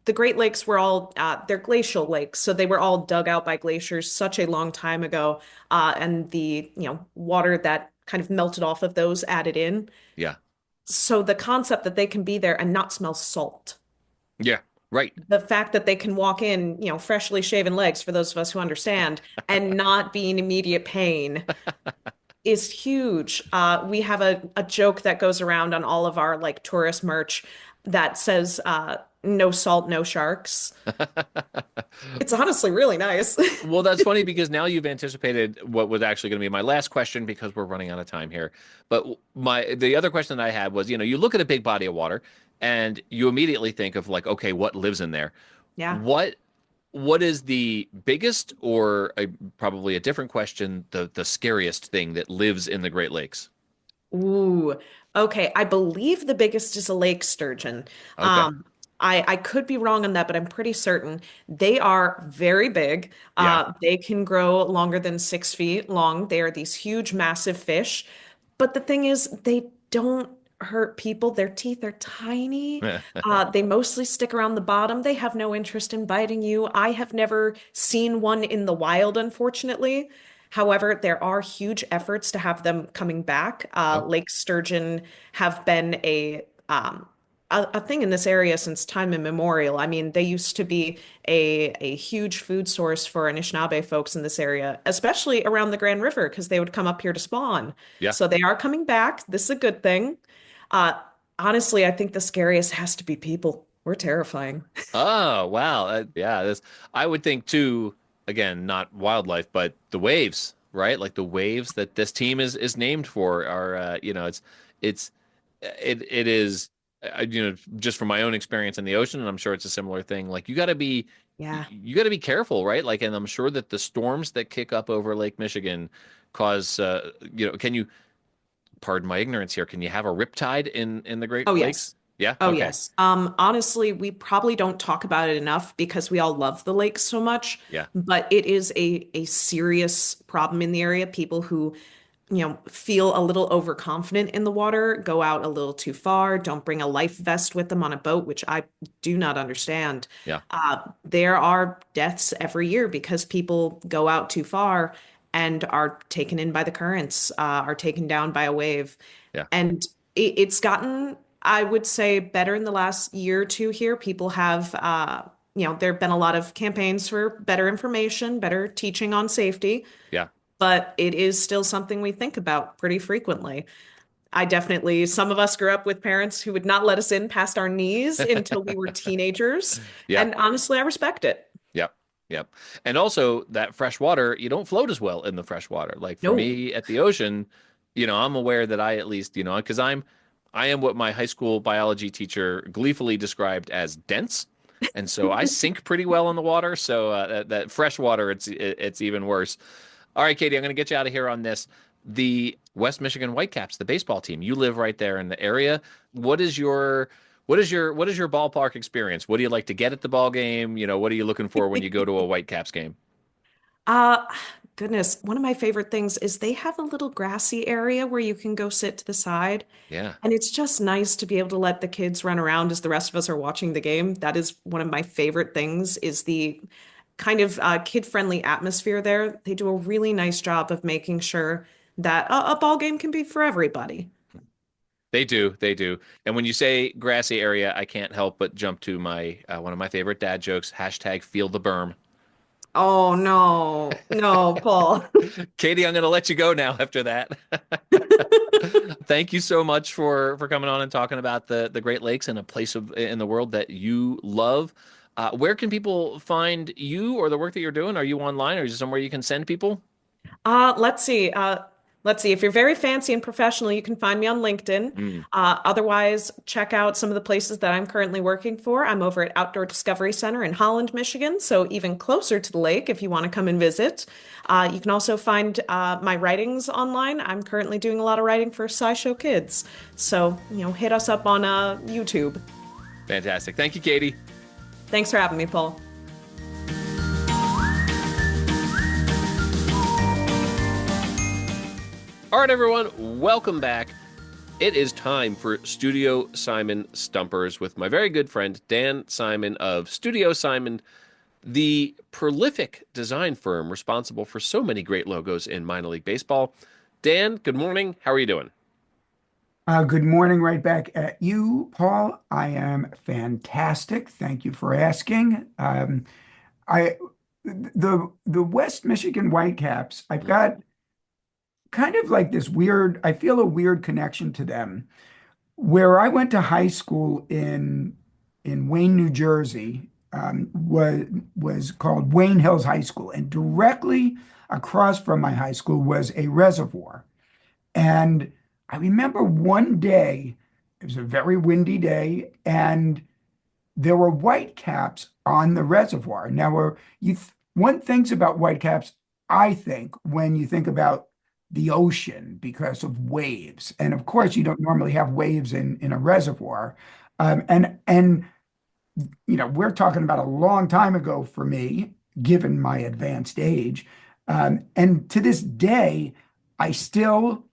the Great Lakes were all they're glacial lakes, so they were all dug out by glaciers such a long time ago, and the water that kind of melted off of those added in. yeah, So the concept that they can be there and not smell salt, yeah. Right. the fact that they can walk in, freshly shaven legs, for those of us who understand, and not be in immediate pain is huge. We have a joke that goes around on all of our like tourist merch that says no salt, no sharks. It's honestly really nice. Well, that's funny because now you've anticipated what was actually going to be my last question because we're running out of time here. But the other question that I had was, you look at a big body of water and you immediately think of like, okay, what lives in there? Yeah. What what is the biggest or probably a different question, the scariest thing that lives in the Great Lakes? Ooh, okay. I believe the biggest is a lake sturgeon. Okay. Um, I could be wrong on that, but I'm pretty certain they are very big. Yeah. They can grow longer than 6 feet long. They are these huge, massive fish. But the thing is, they don't hurt people. Their teeth are tiny. They mostly stick around the bottom. They have no interest in biting you. I have never seen one in the wild, unfortunately. However, there are huge efforts to have them coming back. Oh, Lake sturgeon have been a thing in this area since time immemorial. I mean, they used to be a huge food source for Anishinaabe folks in this area, especially around the Grand River, because they would come up here to spawn. yeah. So they are coming back. This is a good thing. Uh, Honestly, I think the scariest has to be people. We're terrifying. Oh, wow. Yeah, this I would think too, again, not wildlife, but the waves, right? Like the waves that this team is named for are it's it is just from my own experience in the ocean, and I'm sure it's a similar thing. Like Yeah. you got to be careful, right? Like, and I'm sure that the storms that kick up over Lake Michigan cause can you, pardon my ignorance here, can you have a riptide in the Great Oh, Lakes? yes. Yeah, Oh, okay. yes. Honestly, we probably don't talk about it enough because we all love the lake so much, Yeah. but it is a serious problem in the area. People who, feel a little overconfident in the water, go out a little too far, don't bring a life vest with them on a boat, which I do not understand. Yeah. There are deaths every year because people go out too far and are taken in by the currents, are taken down by a wave. Yeah. And it's gotten, I would say, better in the last year or two here. People have, there have been a lot of campaigns for better information, better teaching on safety, Yeah. but it is still something we think about pretty frequently. Some of us grew up with parents who would not let us in past our knees until we were teenagers. Yeah. And honestly, I respect it. Yeah. Yep. And also that fresh water, you don't float as well in the fresh water. Like for No. me at the ocean, I'm aware that I at least, because I am what my high school biology teacher gleefully described as dense. And so I sink pretty well in the water. So that fresh water, it's even worse. All right, Katie, I'm going to get you out of here on this. The West Michigan Whitecaps, the baseball team. You live right there in the area. What is your what is your ballpark experience? What do you like to get at the ball game? What are you looking for when you go to a Whitecaps game? Uh, Goodness, one of my favorite things is they have a little grassy area where you can go sit to the side. Yeah. And it's just nice to be able to let the kids run around as the rest of us are watching the game. That is one of my favorite things is the kind of kid-friendly atmosphere there. They do a really nice job of making sure that a ball game can be for everybody. They do, they do. And when you say grassy area, I can't help but jump to my one of my favorite dad jokes, hashtag feel the berm. Oh no, no, Paul. Katie, I'm going to let you go now after that. Thank you so much for coming on and talking about the Great Lakes and a place in the world that you love. Where can people find you or the work that you're doing? Are you online or is there somewhere you can send people? Let's see. Let's see. If you're very fancy and professional, you can find me on LinkedIn. Mm. Otherwise, check out some of the places that I'm currently working for. I'm over at Outdoor Discovery Center in Holland, Michigan, so even closer to the lake if you want to come and visit. You can also find my writings online. I'm currently doing a lot of writing for SciShow Kids, so hit us up on YouTube. Fantastic. Thank you, Katie. Thanks for having me, Paul. All right, everyone, welcome back. It is time for Studio Simon Stumpers with my very good friend Dan Simon of Studio Simon, the prolific design firm responsible for so many great logos in minor league baseball. Dan, good morning. How are you doing? Good morning, right back at you, Paul. I am fantastic. Thank you for asking. I the West Michigan Whitecaps, I've got kind of like this weird, I feel a weird connection to them. Where I went to high school in Wayne, New Jersey, was called Wayne Hills High School, and directly across from my high school was a reservoir. And I remember one day, it was a very windy day, and there were whitecaps on the reservoir. Now, one thinks about whitecaps, I think, when you think about the ocean because of waves. And of course, you don't normally have waves in a reservoir. And we're talking about a long time ago for me, given my advanced age. And to this day, I still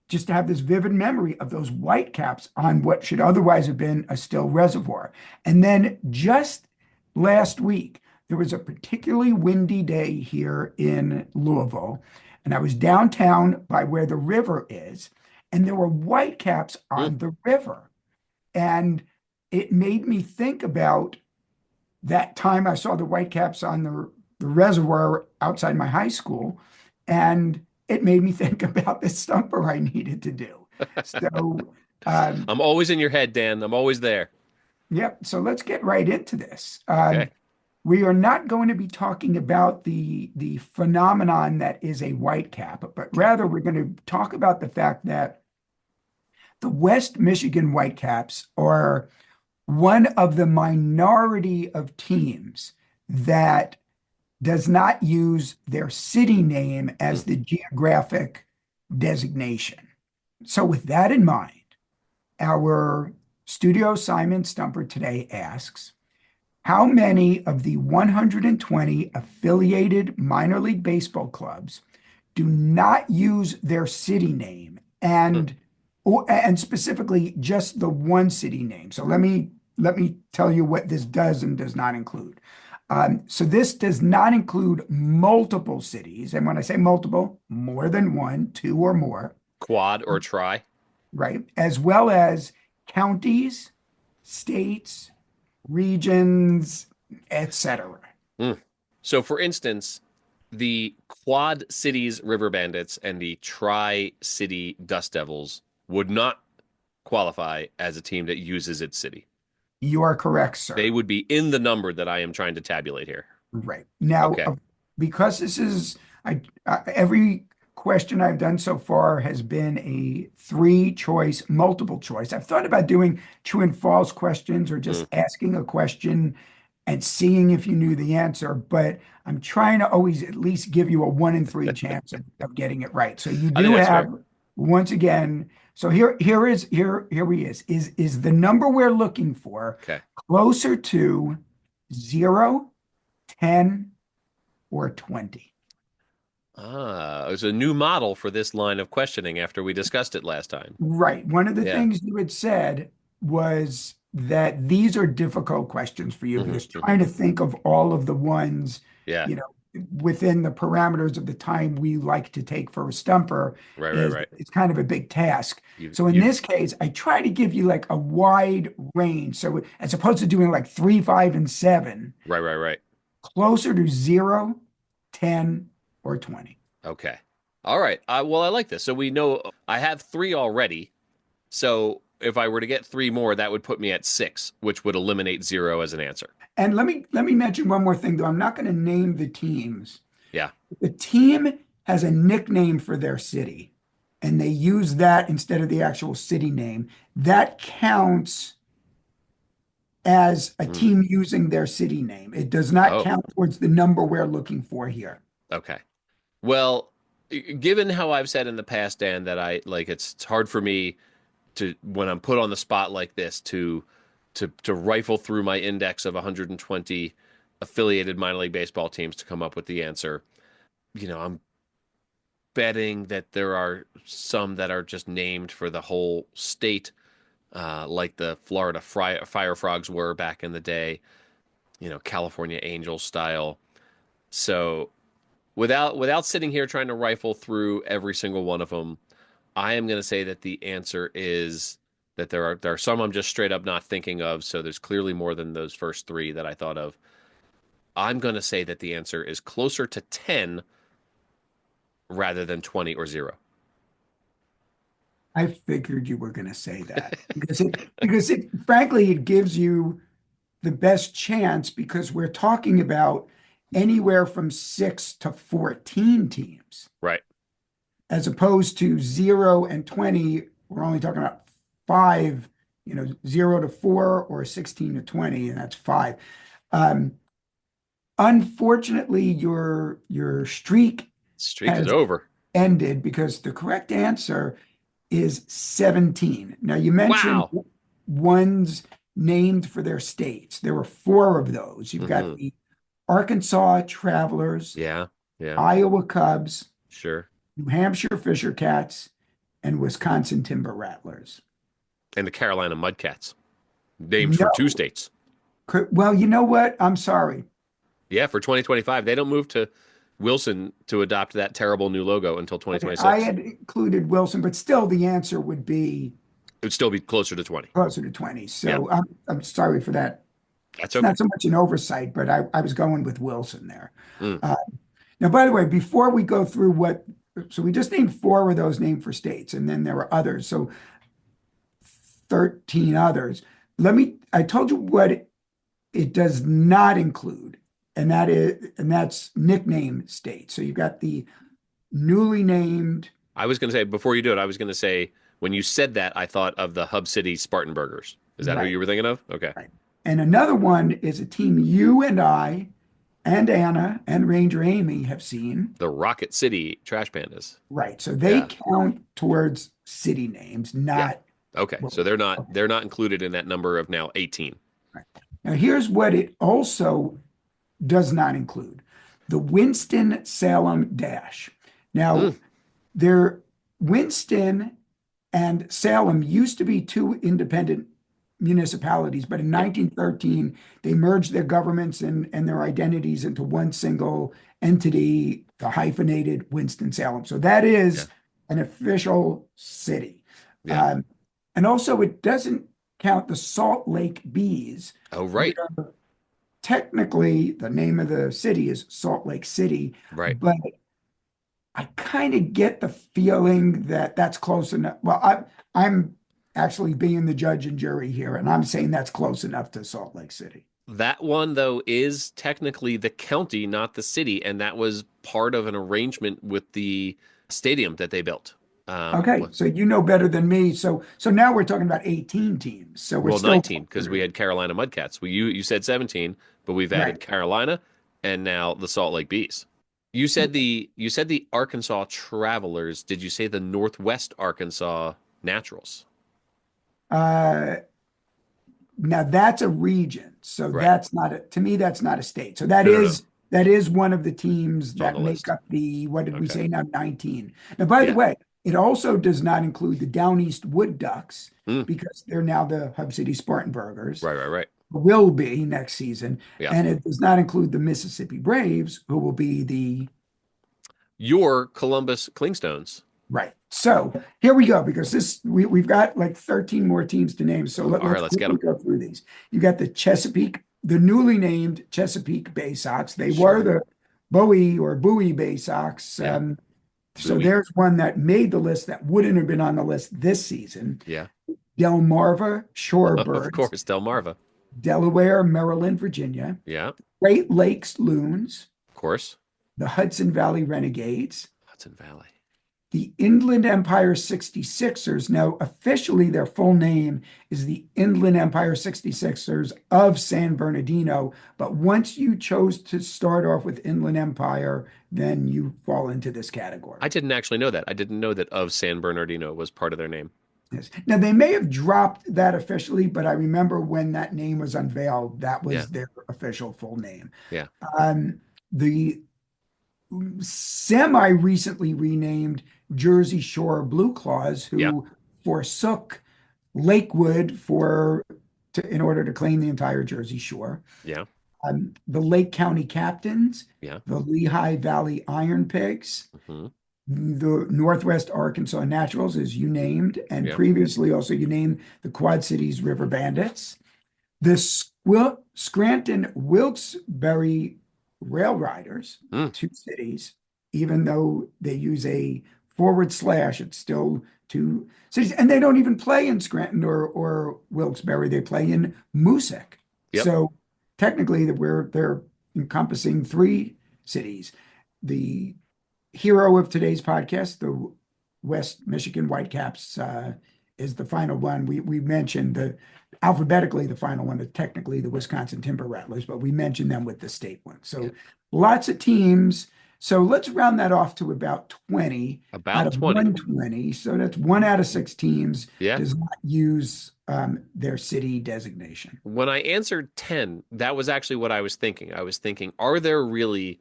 just have this vivid memory of those white caps on what should otherwise have been a still reservoir. And then just last week, there was a particularly windy day here in Louisville, and I was downtown by where the river is, and there were white caps on the river. And it made me think about that time I saw the white caps on the reservoir outside my high school. And it made me think about the stumper I needed to do. So, I'm always in your head, Dan. I'm always there. yep. So let's get right into this. Okay. We are not going to be talking about the phenomenon that is a whitecap, but rather we're going to talk about the fact that the West Michigan Whitecaps are one of the minority of teams that does not use their city name as the geographic designation. So, with that in mind, our Studio Simon Stumper today asks, how many of the 120 affiliated minor league baseball clubs do not use their city name and specifically just the one city name? So let me tell you what this does and does not include. So this does not include multiple cities. And when I say multiple, more than one, two or more, Quad or try. right? As well as counties, states, regions, etc. So, for instance, the Quad Cities River Bandits and the Tri City Dust Devils would not qualify as a team that uses its city. You are correct, sir. They would be in the number that I am trying to tabulate here. Right. Now, Okay. because this is every question I've done so far has been a three choice, multiple choice. I've thought about doing true and false questions or just Mm. asking a question and seeing if you knew the answer, but I'm trying to always at least give you a 1 in 3 chance of getting it right. So you I think do that's fair. have once again. So here we is the number we're looking for Okay. closer to 0, 10, or 20? It was a new model for this line of questioning after we discussed it last time. Right. One of the Yeah. things you had said was that these are difficult questions for you Hmm. because trying to think of all of the ones, Yeah. you know, within the parameters of the time we like to take for a stumper Right, right, is right. it's kind of a big task. You've So in you've this case, I try to give you like a wide range. So as opposed to doing like 3, 5, and 7, right, right, right. closer to 0, 10, or 20. Okay. All right. Well, I like this. So we know I have three already. So if I were to get three more, that would put me at six, which would eliminate zero as an answer. And let me mention one more thing, though. I'm not going to name the teams. Yeah. The team has a nickname for their city, and they use that instead of the actual city name. That counts as a Mm. team using their city name. It does not Oh, count towards the number we're looking for here. okay. Well, given how I've said in the past, Dan, that I like it's hard for me to when I'm put on the spot like this to rifle through my index of 120 affiliated minor league baseball teams to come up with the answer. I'm betting that there are some that are just named for the whole state, like the Florida Fire Frogs were back in the day, California Angels style. So without sitting here trying to rifle through every single one of them, I am going to say that the answer is that there are some I'm just straight up not thinking of. So there's clearly more than those first three that I thought of. I'm going to say that the answer is closer to 10 rather than 20 or zero. I figured you were going to say that because it frankly it gives you the best chance because we're talking about anywhere from 6 to 14 teams. Right. As opposed to 0 and 20, we're only talking about 5, 0 to 4 or 16 to 20, and that's 5. Um, Unfortunately, your streak Streak is has over. ended because the correct answer is 17. Now, you mentioned Wow. ones named for their states. There were 4 of those. You've got Hmm. the Arkansas Travelers, Yeah. Yeah. Iowa Cubs, Sure. New Hampshire Fisher Cats, and Wisconsin Timber Rattlers. And the Carolina Mudcats, named for two No, states. well, you know what? I'm sorry. Yeah, for 2025. They don't move to Wilson to adopt that terrible new logo until Okay, I 2026. had included Wilson, but still the answer would be It would still be closer to 20. closer to 20. Yeah, So I'm sorry for that. that's It's okay. not so much an oversight, but I was going with Wilson there. Mm. Uh, Now, by the way, before we go through so we just named 4 of those named for states, and then there were others. So 13 others. I told you what it does not include, and that's nickname states. So you've got the newly named, I was going to say, before you do it, I was going to say, when you said that, I thought of the Hub City Spartan Burgers. Is that who right, you were thinking of? Okay. right. And another one is a team you and I and Anna and Ranger Amy have seen. The Rocket City Trash Pandas. Right. So they Yeah. count towards city names, Yeah. not. Okay. So they're not included in that number of now 18. Right. Now, here's what it also does not include the Winston-Salem Dash. Now, Mm. Winston and Salem used to be 2 independent municipalities, but in Yep. 1913, they merged their governments and their identities into one single entity, the hyphenated Winston-Salem. So that Yeah. is an official city. Yeah. And also, it doesn't count the Salt Lake Bees. Oh, right. Technically, the name of the city is Salt Lake City, Right. but I kind of get the feeling that that's close enough. Well, I'm actually being the judge and jury here, and I'm saying that's close enough to Salt Lake City. That one, though, is technically the county, not the city, and that was part of an arrangement with the stadium that they built. Okay, so you know better than me. So now we're talking about 18 teams. So we're Well, still 19 because we had Carolina Mudcats. You said 17, but we've added right. Carolina and now the Salt Lake Bees. You said the Arkansas Travelers. Did you say the Northwest Arkansas Naturals? Uh, Now that's a region. So Right. that's not a, to me, that's not a state. So No. that is one of the teams It's on the that make list. up the, what did we Okay. say now, 19. Now, by the Yeah. way, it also does not include the Down East Wood Ducks Mm. because they're now the Hub City Spartanburgers, Right. will be next season. Yeah. And it does not include the Mississippi Braves, who will be the Your Columbus Clingstones. right. So here we go, because we've got like 13 more teams to name. So All right, let's let's get quickly them. go through these. You got the newly named Chesapeake Bay Sox. They Sure. were the Bowie Bay Sox. Yeah. So Bowie. there's one that made the list that wouldn't have been on the list this season. Yeah. Delmarva Of Shorebirds, course, Delmarva. Delaware, Maryland, Virginia, Yeah. Great Lakes Loons, Of course. the Hudson Valley Renegades, Hudson Valley. the Inland Empire 66ers. Now, officially, their full name is the Inland Empire 66ers of San Bernardino. But once you chose to start off with Inland Empire, then you fall into this category. I didn't actually know that. I didn't know that of San Bernardino was part of their name. Yes. Now, they may have dropped that officially, but I remember when that name was unveiled, that was Yeah. their official full name. Yeah. The semi-recently renamed Jersey Shore Blue Claws, who Yeah. forsook Lakewood in order to claim the entire Jersey Shore. Yeah. The Lake County Captains, Yeah. the Lehigh Valley Iron Pigs, hmm the Northwest Arkansas Naturals, as you named, and Yeah. previously also you named the Quad Cities River Bandits, the Scranton Wilkes-Barre Rail Riders, Mm. 2 cities, even though they use a / it's still 2 cities, and they don't even play in Scranton or Wilkes-Barre. They play in Moosic. Yep. So technically, they're encompassing 3 cities. The hero of today's podcast, the West Michigan Whitecaps, is the final one. We mentioned alphabetically the final one, technically the Wisconsin Timber Rattlers, but we mentioned them with the state one. So Yeah. lots of teams. So let's round that off to about 20 About out of 20. 120. So that's 1 out of 6 teams Yeah. does not use their city designation. When I answered 10, that was actually what I was thinking. I was thinking, are there really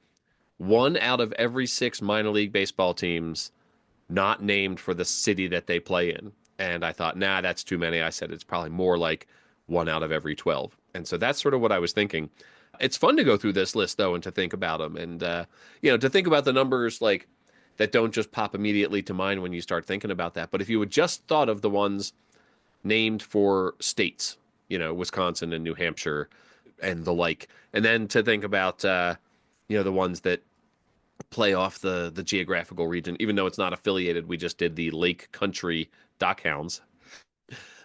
1 out of every 6 minor league baseball teams not named for the city that they play in? And I thought, nah, that's too many. I said it's probably more like 1 out of every 12. And so that's sort of what I was thinking. It's fun to go through this list, though, and to think about them. And, to think about the numbers like that don't just pop immediately to mind when you start thinking about that. But if you had just thought of the ones named for states, Wisconsin and New Hampshire and the like, and then to think about, the ones that play off the geographical region, even though it's not affiliated. We just did the Lake Country Dockhounds.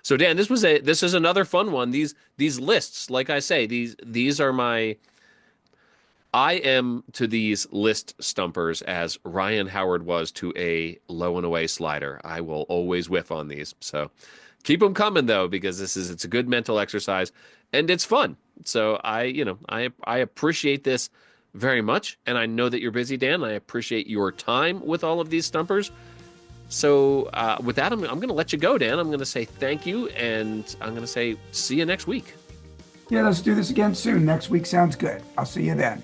So Dan, this is another fun one. These lists, like I say, these are I am to these list stumpers as Ryan Howard was to a low and away slider. I will always whiff on these. So keep them coming though, because it's a good mental exercise and it's fun. So I appreciate this very much, and I know that you're busy, Dan. I appreciate your time with all of these stumpers. So with that, I'm going to let you go, Dan. I'm going to say thank you, and I'm going to say see you next week. Yeah, let's do this again soon. Next week sounds good. I'll see you then.